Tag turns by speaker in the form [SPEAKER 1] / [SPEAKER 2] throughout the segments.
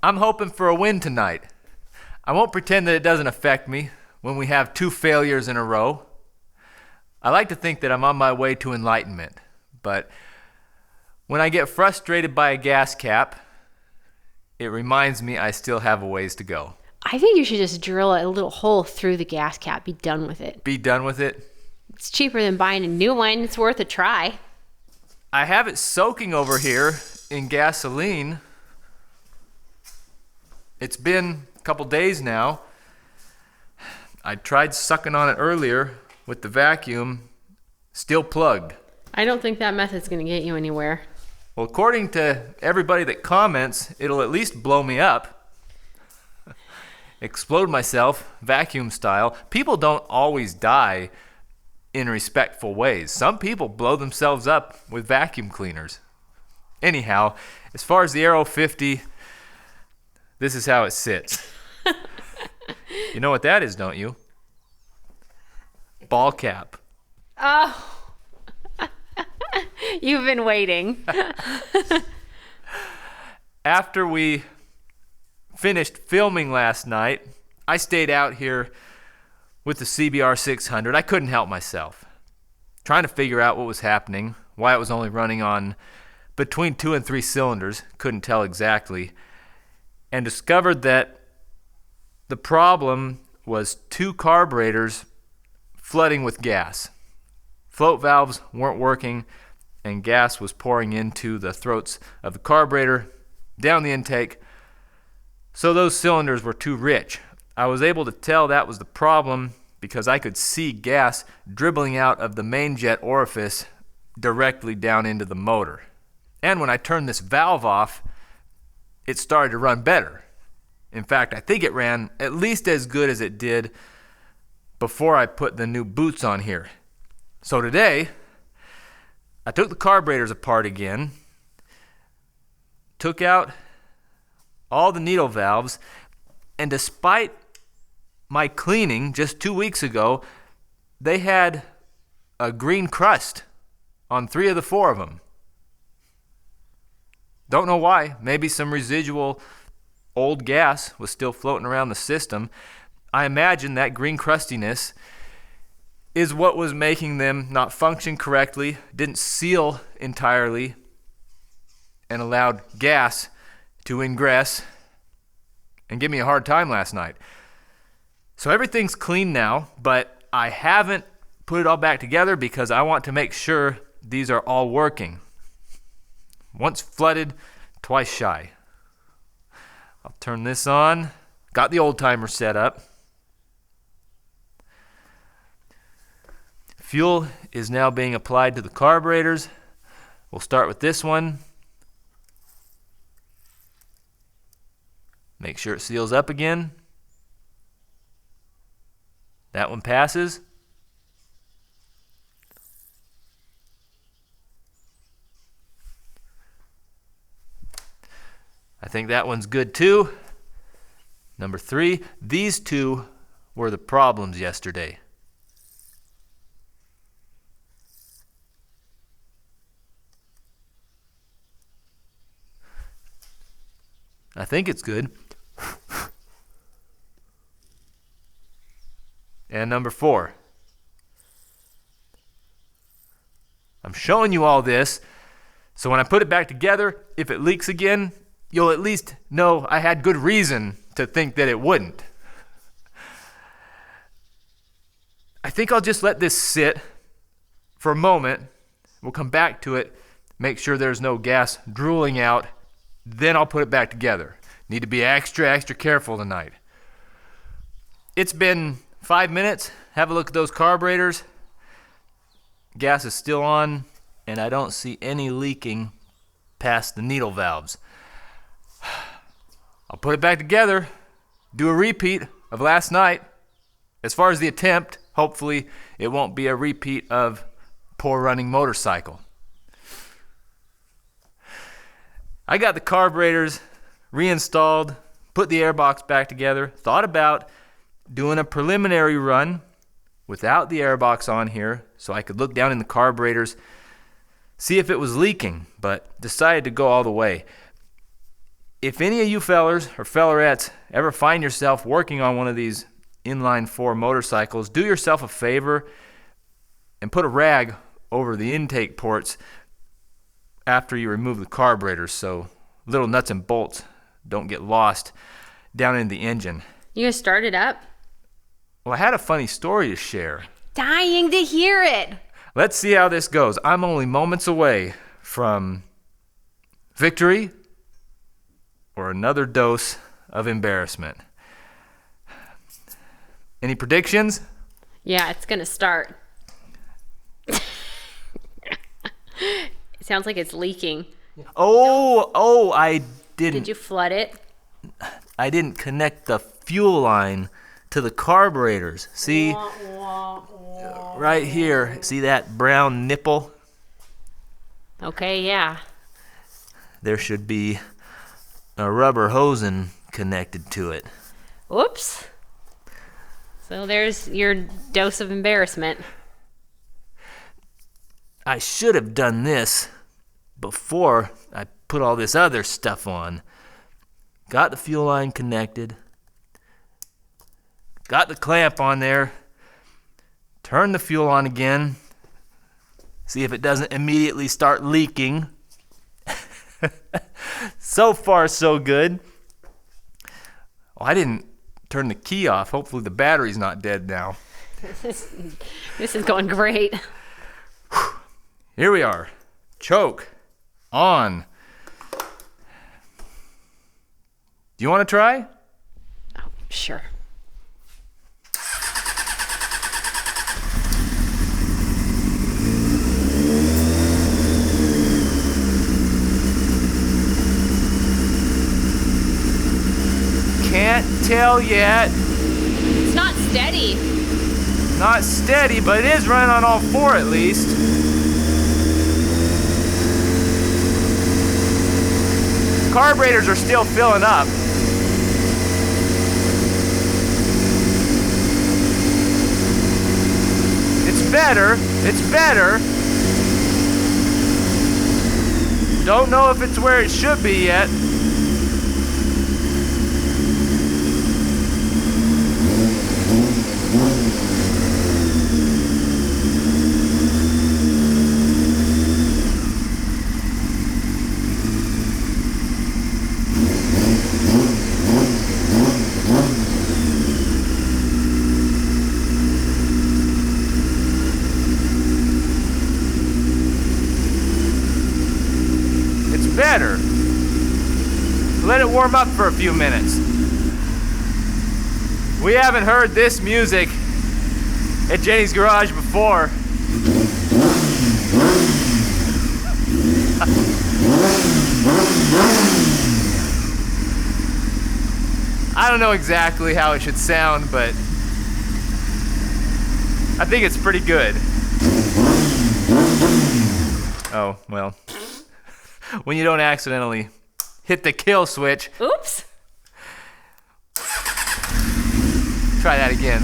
[SPEAKER 1] I'm hoping for a win tonight. I won't pretend that it doesn't affect me when we have 2 failures in a row. I like to think that I'm on my way to enlightenment, but when I get frustrated by a gas cap, it reminds me I still have a ways to go.
[SPEAKER 2] I think you should just drill a little hole through the gas cap. Be done with it.
[SPEAKER 1] Be done with it?
[SPEAKER 2] It's cheaper than buying a new one. It's worth a try.
[SPEAKER 1] I have it soaking over here in gasoline. It's been a couple days now. I tried sucking on it earlier with the vacuum, still plugged.
[SPEAKER 2] I don't think that method's going to get you anywhere.
[SPEAKER 1] Well, according to everybody that comments, it'll at least blow me up. Explode myself, vacuum style. People don't always die in respectful ways. Some people blow themselves up with vacuum cleaners. Anyhow, as far as the Aero 50, this is how it sits. You know what that is, don't you? Ball cap.
[SPEAKER 2] Oh. You've been waiting.
[SPEAKER 1] After we finished filming last night, I stayed out here with the CBR600. I couldn't help myself. Trying to figure out what was happening, why it was only running on between 2 and 3 cylinders, couldn't tell exactly, and discovered that the problem was 2 carburetors flooding with gas. Float valves weren't working, and gas was pouring into the throats of the carburetor, down the intake, so those cylinders were too rich. I was able to tell that was the problem because I could see gas dribbling out of the main jet orifice directly down into the motor. And when I turned this valve off, it started to run better. In fact, I think it ran at least as good as it did before I put the new boots on here. So today, I took the carburetors apart again, took out all the needle valves, and despite my cleaning just 2 weeks ago, they had a green crust on 3 of the 4 of them. Don't know why. Maybe some residual old gas was still floating around the system. I imagine that green crustiness is what was making them not function correctly, didn't seal entirely, and allowed gas to ingress and give me a hard time last night. So everything's clean now, but I haven't put it all back together because I want to make sure these are all working. Once flooded, twice shy. I'll turn this on. Got the old timer set up. Fuel is now being applied to the carburetors. We'll start with this one. Make sure it seals up again. That one passes. I think that one's good too. Number 3, these 2 were the problems yesterday. I think it's good. And number 4. I'm showing you all this, so when I put it back together, if it leaks again, you'll at least know I had good reason to think that it wouldn't. I think I'll just let this sit for a moment. We'll come back to it, make sure there's no gas drooling out, then I'll put it back together. Need to be extra careful tonight. It's been 5 minutes. Have a look at those carburetors. Gas is still on, and I don't see any leaking past the needle valves. I'll put it back together, do a repeat of last night. As far as the attempt, hopefully it won't be a repeat of poor running motorcycle. I got the carburetors reinstalled, put the airbox back together, thought about doing a preliminary run without the airbox on here so I could look down in the carburetors, see if it was leaking, but decided to go all the way. if any of you fellers or fellerettes ever find yourself working on one of these inline 4 motorcycles, do yourself a favor and put a rag over the intake ports after you remove the carburetors so little nuts and bolts don't get lost down in the engine.
[SPEAKER 2] You gonna start it up?
[SPEAKER 1] Well, I had a funny story to share.
[SPEAKER 2] Dying to hear it.
[SPEAKER 1] Let's see how this goes. I'm only moments away from victory or another dose of embarrassment. Any predictions?
[SPEAKER 2] Yeah, it's gonna start. It sounds like it's leaking.
[SPEAKER 1] Oh, I didn't.
[SPEAKER 2] Did you flood it?
[SPEAKER 1] I didn't connect the fuel line to the carburetors. See? Right here. See that brown nipple?
[SPEAKER 2] Okay, yeah.
[SPEAKER 1] There should be a rubber hosing connected to it.
[SPEAKER 2] Whoops. So there's your dose of embarrassment.
[SPEAKER 1] I should have done this before I put all this other stuff on. Got the fuel line connected. Got the clamp on there. Turn the fuel on again. See if it doesn't immediately start leaking. So far, so good. Oh, I didn't turn the key off. Hopefully the battery's not dead now.
[SPEAKER 2] This is going great.
[SPEAKER 1] Here we are. Choke. On. Do you want to try?
[SPEAKER 2] Oh, sure.
[SPEAKER 1] Can't tell yet.
[SPEAKER 2] It's not steady.
[SPEAKER 1] Not steady, but it is running on all 4 at least. Carburetors are still filling up. It's better. It's better. Don't know if it's where it should be yet. Better. Let it warm up for a few minutes. We haven't heard this music at Jenny's garage before. I don't know exactly how it should sound, but I think it's pretty good. Oh, well. When you don't accidentally hit the kill switch.
[SPEAKER 2] Oops.
[SPEAKER 1] Try that again.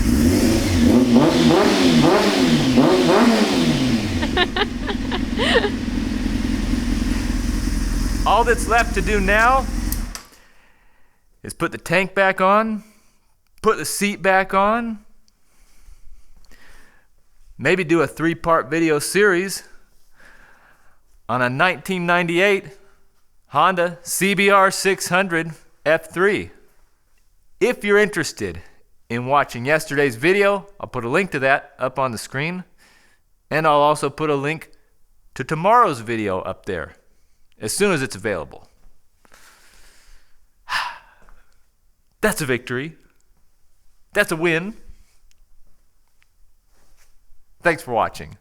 [SPEAKER 1] All that's left to do now is put the tank back on, put the seat back on, maybe do a 3-part video series on a 1998 Honda CBR600 F3. If you're interested in watching yesterday's video, I'll put a link to that up on the screen. And I'll also put a link to tomorrow's video up there as soon as it's available. That's a victory. That's a win. Thanks for watching.